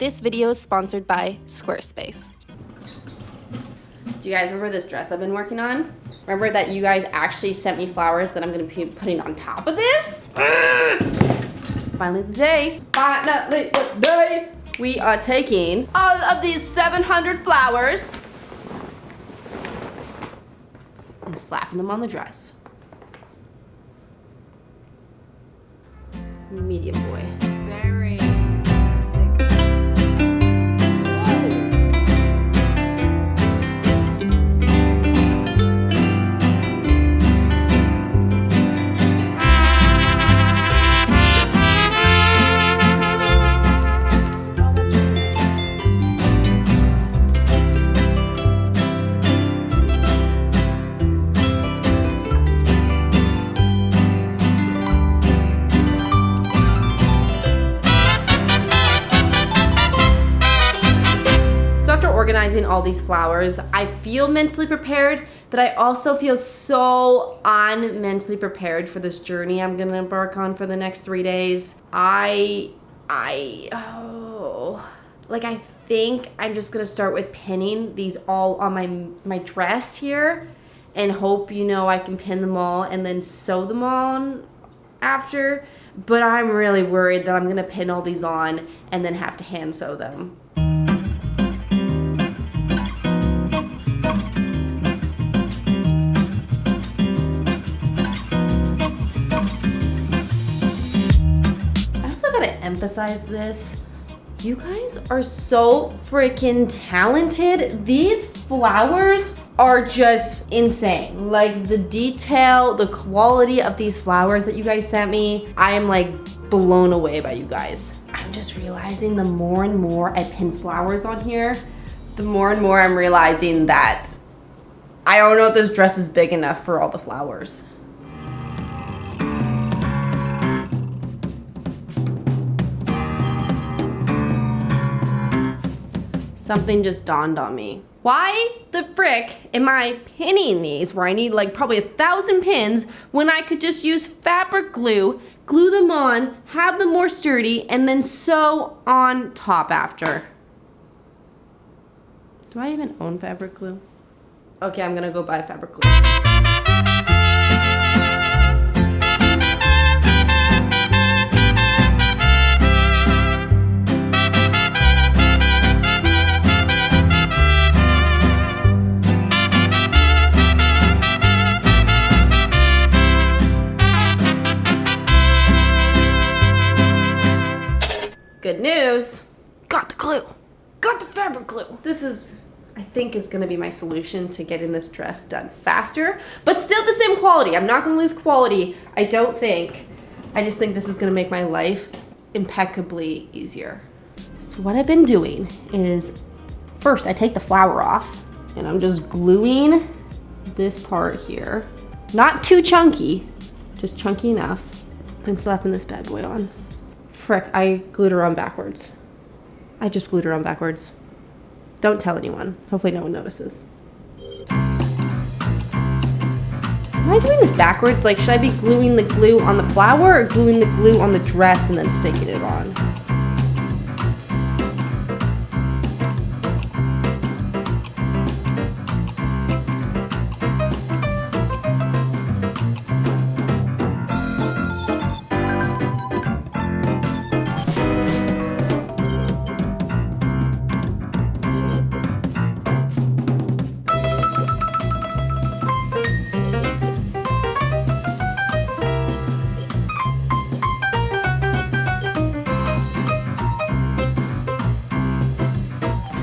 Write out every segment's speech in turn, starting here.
This video is sponsored by Squarespace. Do you guys remember this dress I've been working on? Remember that you guys actually sent me flowers that I'm gonna be putting on top of this? It's finally the day. Finally the day. We are taking all of these 700 flowers and slapping them on the dress. Medium boy. Very thick. Organizing all these flowers, I feel mentally prepared, but I also feel so unmentally prepared for this journey I'm gonna embark on for the next 3 days. I think I'm just gonna start with pinning these all on my dress here and hope, you know, I can pin them all and then sew them on after. But I'm really worried that I'm gonna pin all these on and then have to hand sew them. Emphasize this. You guys are so freaking talented. These flowers are just insane. Like the detail, the quality of these flowers that you guys sent me, I am like blown away by you guys. I'm just realizing the more and more I pin flowers on here, the more and more I'm realizing that I don't know if this dress is big enough for all the flowers. Something just dawned on me. Why the frick am I pinning these where I need like probably 1,000 pins when I could just use fabric glue, glue them on, have them more sturdy, and then sew on top after? Do I even own fabric glue? Okay, I'm gonna go buy fabric glue. Good news, got the glue, got the fabric glue. This is, I think, is gonna be my solution to getting this dress done faster, but still the same quality. I'm not gonna lose quality, I don't think. I just think this is gonna make my life impeccably easier. So what I've been doing is, first I take the flower off and I'm just gluing this part here. Not too chunky, just chunky enough. Then slapping this bad boy on. Frick, I glued her on backwards. I just glued her on backwards. Don't tell anyone. Hopefully no one notices. Am I doing this backwards? Like, should I be gluing the glue on the flower or gluing the glue on the dress and then sticking it on?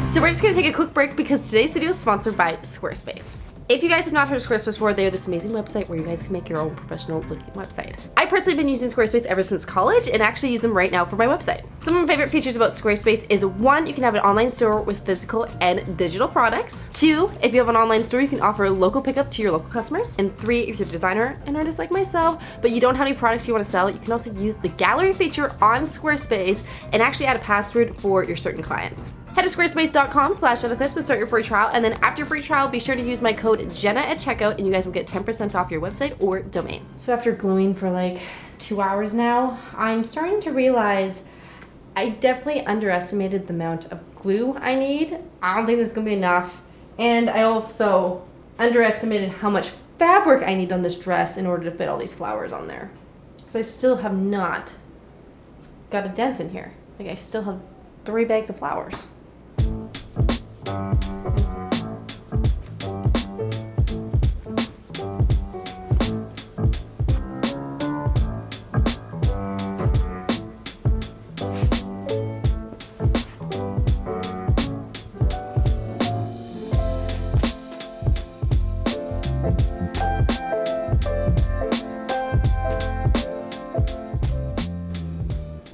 So we're just gonna take a quick break because today's video is sponsored by Squarespace. If you guys have not heard of Squarespace before, they're this amazing website where you guys can make your own professional looking website. I personally have been using Squarespace ever since college and actually use them right now for my website. Some of my favorite features about Squarespace is 1, you can have an online store with physical and digital products. 2, if you have an online store, you can offer local pickup to your local customers. And 3, if you're a designer and artist like myself, but you don't have any products you want to sell, you can also use the gallery feature on Squarespace and actually add a password for your certain clients. Head to squarespace.com/JennaPhipps to start your free trial, and then after your free trial, be sure to use my code Jenna at checkout, and you guys will get 10% off your website or domain. So after gluing for like 2 hours now, I'm starting to realize I definitely underestimated the amount of glue I need. I don't think there's gonna be enough. And I also underestimated how much fabric I need on this dress in order to fit all these flowers on there. Because I still have not got a dent in here. Like I still have 3 bags of flowers.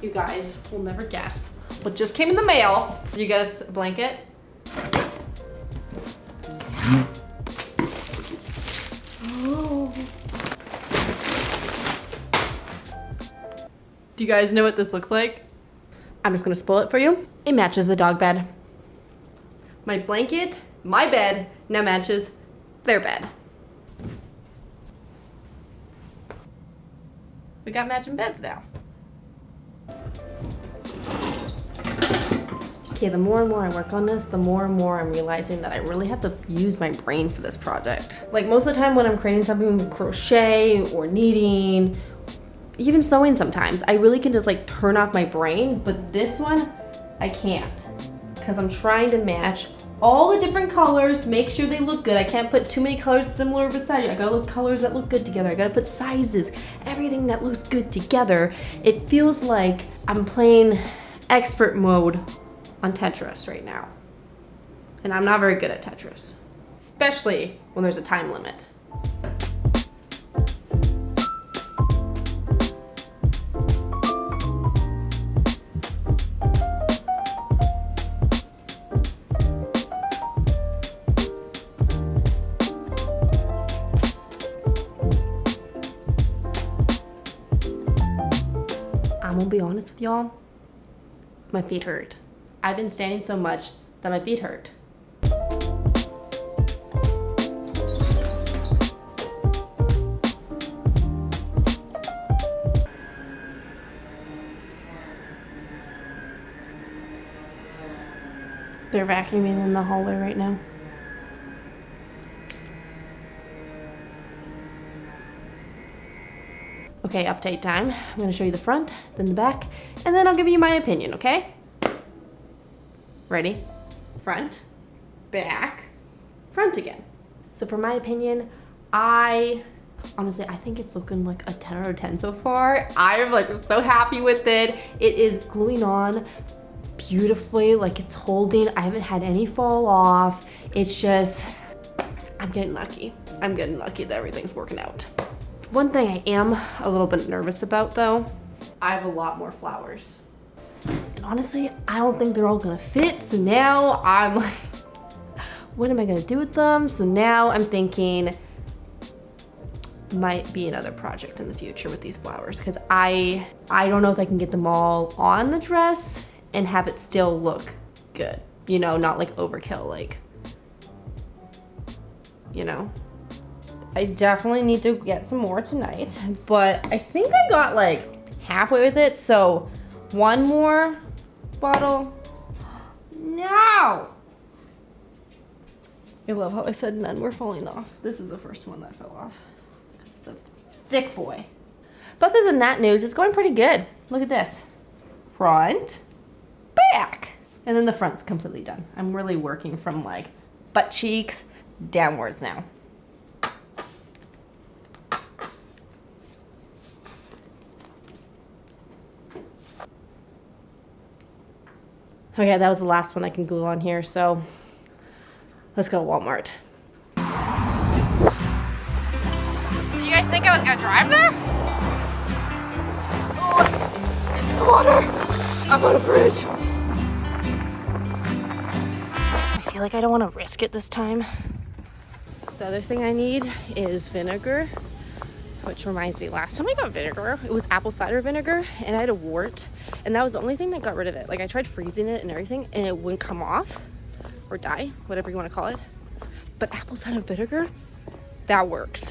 You guys will never guess what just came in the mail. Did you get us a blanket? Oh. Do you guys know what this looks like? I'm just gonna spoil it for you. It matches the dog bed. My blanket, my bed, now matches their bed. We got matching beds now. Okay, the more and more I work on this, the more and more I'm realizing that I really have to use my brain for this project. Like most of the time when I'm creating something with crochet or knitting, even sewing sometimes, I really can just like turn off my brain, but this one, I can't. Because I'm trying to match all the different colors, make sure they look good. I can't put too many colors similar beside you. I gotta look colors that look good together. I gotta put sizes, everything that looks good together. It feels like I'm playing expert mode on Tetris right now. And I'm not very good at Tetris, especially when there's a time limit. I'm gonna be honest with y'all, my feet hurt. I've been standing so much that my feet hurt. They're vacuuming in the hallway right now. Okay, update time. I'm gonna show you the front, then the back, and then I'll give you my opinion, okay? Ready? Front, back, front again. So for my opinion, honestly, I think it's looking like a 10 out of 10 so far. I'm like so happy with it. It is gluing on beautifully, like it's holding. I haven't had any fall off. It's just, I'm getting lucky. I'm getting lucky that everything's working out. One thing I am a little bit nervous about though, I have a lot more flowers. And honestly, I don't think they're all gonna fit. So now I'm like, what am I gonna do with them? So now I'm thinking, might be another project in the future with these flowers because I don't know if I can get them all on the dress and have it still look good. You know, not like overkill, like, you know. I definitely need to get some more tonight, but I think I got like halfway with it. So one more bottle. No! I love how I said none were falling off. This is the first one that fell off. It's a thick boy. But other than that news, it's going pretty good. Look at this. Front, back. And then the front's completely done. I'm really working from like butt cheeks downwards now. Okay, that was the last one I can glue on here, so let's go to Walmart. Did you guys think I was gonna drive there? Oh, it's in the water. I'm on a bridge. I feel like I don't want to risk it this time. The other thing I need is vinegar, which reminds me, last time I got vinegar, it was apple cider vinegar, and I had a wart, and that was the only thing that got rid of it. Like, I tried freezing it and everything, and it wouldn't come off, or die, whatever you want to call it. But apple cider vinegar, that works.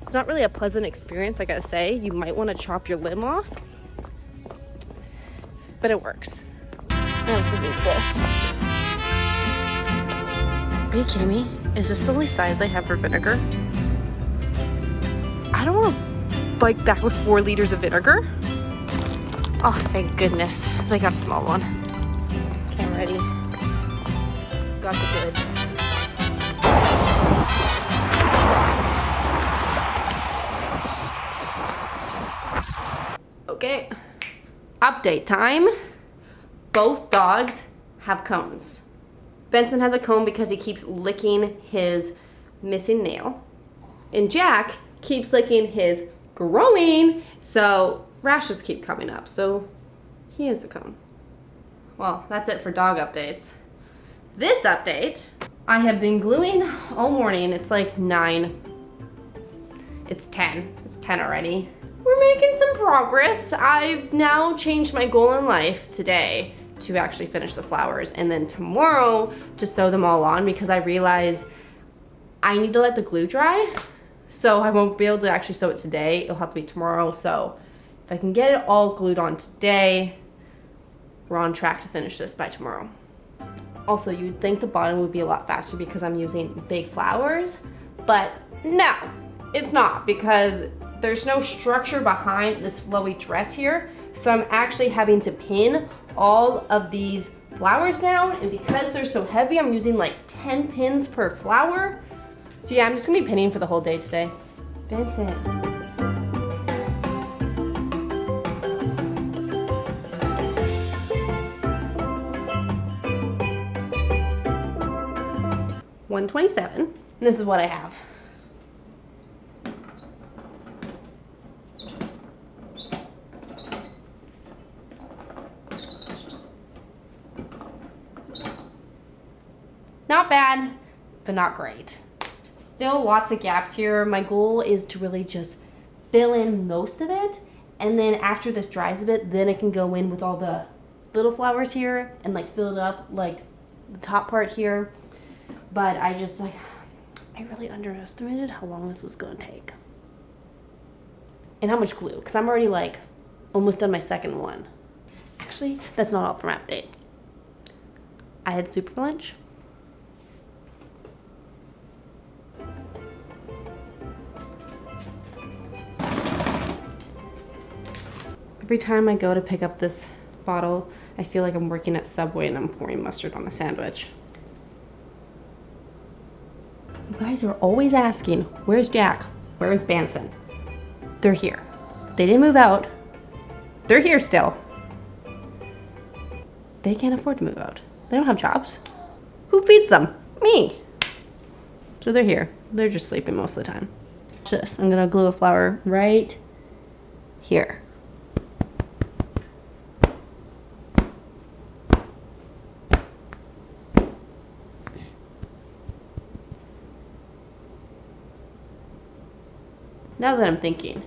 It's not really a pleasant experience, I gotta say. You might want to chop your limb off. but it works. I also need this. Are you kidding me? Is this the only size I have for vinegar? I don't want to bike back with 4 liters of vinegar. Oh, thank goodness. They got a small one. Okay, I'm ready. Got the goods. Okay, update time. Both dogs have cones. Benson has a cone because he keeps licking his missing nail. And Jack keeps licking his growing, so rashes keep coming up. So he has a cone. Well, that's it for dog updates. This update, I have been gluing all morning. It's like 9. It's 10. It's 10 already. We're making some progress. I've now changed my goal in life today to actually finish the flowers, and then tomorrow to sew them all on, because I realize I need to let the glue dry. So I won't be able to actually sew it today. It'll have to be tomorrow. So if I can get it all glued on today, we're on track to finish this by tomorrow. Also, you'd think the bottom would be a lot faster because I'm using big flowers, but no, it's not, because there's no structure behind this flowy dress here. So I'm actually having to pin all of these flowers down, and because they're so heavy, I'm using like 10 pins per flower. So yeah, I'm just gonna be pinning for the whole day today. Vincent. $127. This is what I have. Not bad, but not great. Still lots of gaps here. My goal is to really just fill in most of it, and then after this dries a bit, then it can go in with all the little flowers here and like fill it up like the top part here. But I really underestimated how long this was gonna take. And how much glue, because I'm already like almost done my second one. Actually, that's not all for my update. I had soup for lunch. Every time I go to pick up this bottle, I feel like I'm working at Subway and I'm pouring mustard on a sandwich. You guys are always asking, where's Jack? Where's Benson? They're here. They didn't move out. They're here still. They can't afford to move out. They don't have jobs. Who feeds them? Me. So they're here. They're just sleeping most of the time. Watch this. I'm gonna glue a flower right here. Now that I'm thinking,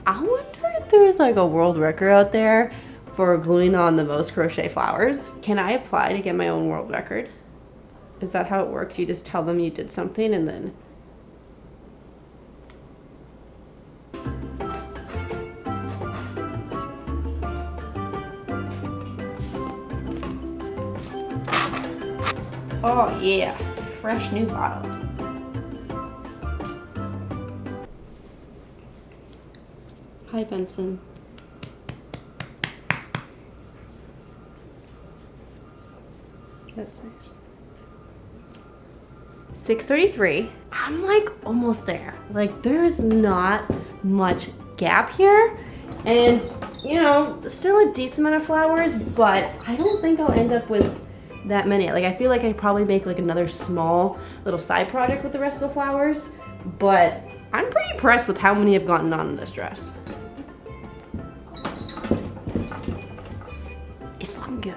I wonder if there's like a world record out there for gluing on the most crochet flowers. Can I apply to get my own world record? Is that how it works? You just tell them you did something and then... Oh yeah, fresh new bottle. Hi, Benson. That's nice. 6:33. I'm like almost there. Like there's not much gap here, and you know, still a decent amount of flowers, but I don't think I'll end up with that many. Like I feel like I probably make like another small little side project with the rest of the flowers, but I'm pretty impressed with how many I've gotten on in this dress. It's looking good.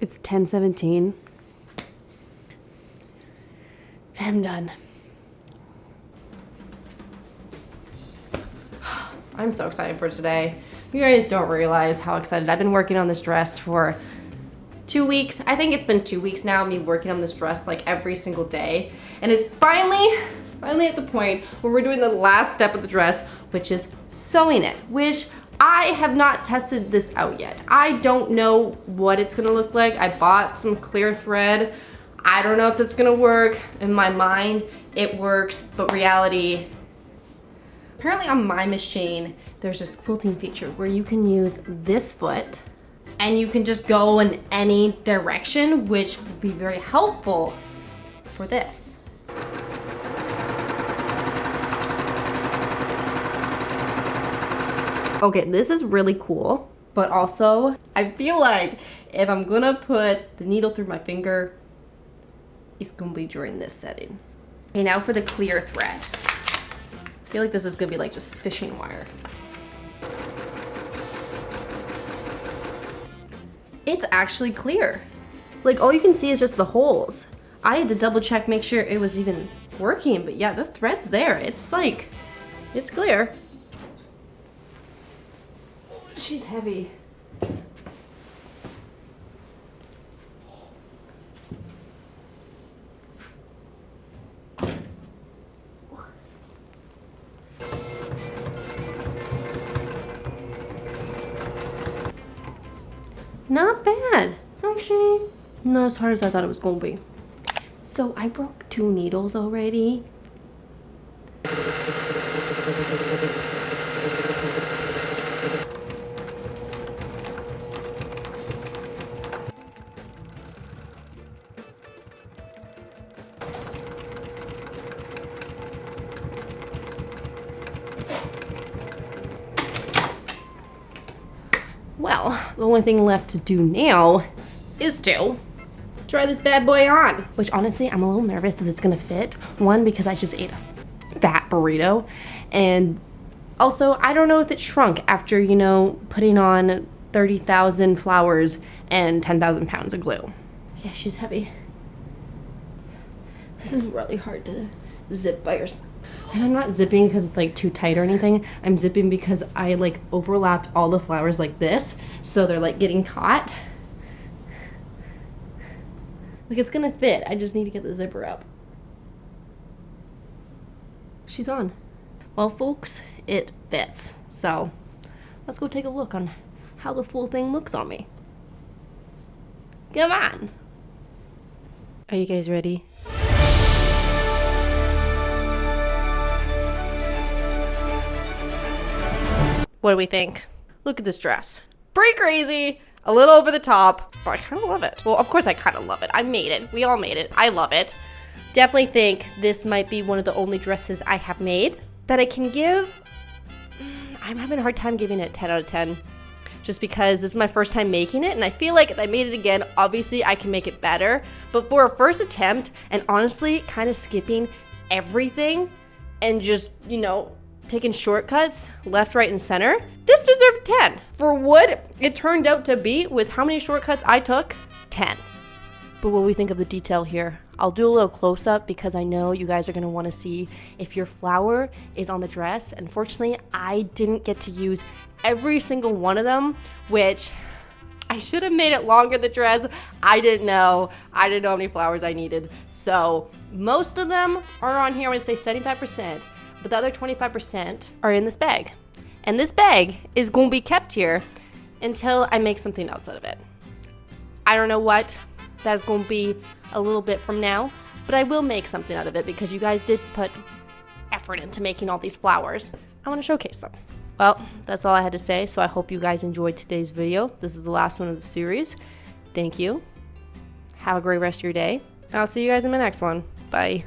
It's 10:17. I'm done. I'm so excited for today. You guys don't realize how excited. I've been working on this dress for 2 weeks. I think it's been 2 weeks now, me working on this dress like every single day. And it's finally at the point where we're doing the last step of the dress, which is sewing it, which I have not tested this out yet. I don't know what it's gonna look like. I bought some clear thread. I don't know if it's gonna work. In my mind, it works, but reality, apparently on my machine, there's this quilting feature where you can use this foot and you can just go in any direction, which would be very helpful for this. Okay, this is really cool, but also I feel like if I'm gonna put the needle through my finger, it's gonna be during this setting. Okay, now for the clear thread. I feel like this is gonna be like just fishing wire. It's actually clear. Like all you can see is just the holes. I had to double check, make sure it was even working, but yeah, the thread's there. It's like, it's clear. She's heavy. Not bad. It's actually not as hard as I thought it was gonna be. So I broke 2 needles already. Well, the only thing left to do now is to try this bad boy on. Which honestly, I'm a little nervous that it's gonna fit. One, because I just ate a fat burrito. And also, I don't know if it shrunk after, you know, putting on 30,000 flowers and 10,000 pounds of glue. Yeah, she's heavy. This is really hard to zip by yourself. And I'm not zipping because it's like too tight or anything. I'm zipping because I like overlapped all the flowers like this, so they're like getting caught. Like it's gonna fit. I just need to get the zipper up. She's on. Well, folks, it fits. So let's go take a look on how the full thing looks on me. Come on. Are you guys ready? What do we think? Look at this dress. Pretty crazy, a little over the top, but I kind of love it. Well, of course I kind of love it. I made it. We all made it. I love it. Definitely think this might be one of the only dresses I have made that I can give. I'm having a hard time giving it 10 out of 10 just because this is my first time making it, and I feel like if I made it again, obviously I can make it better. But for a first attempt, and honestly kind of skipping everything and just, you know, taking shortcuts left, right, and center, this deserved 10. For what it turned out to be with how many shortcuts I took, 10. But what do we think of the detail here? I'll do a little close-up because I know you guys are gonna wanna see if your flower is on the dress. Unfortunately, I didn't get to use every single one of them, which I should have made it longer, the dress. I didn't know how many flowers I needed. So most of them are on here, I'm gonna say 75%. But the other 25% are in this bag. And this bag is going to be kept here until I make something else out of it. I don't know what that's going to be a little bit from now, but I will make something out of it because you guys did put effort into making all these flowers. I want to showcase them. Well, that's all I had to say, so I hope you guys enjoyed today's video. This is the last one of the series. Thank you. Have a great rest of your day. I'll see you guys in my next one. Bye.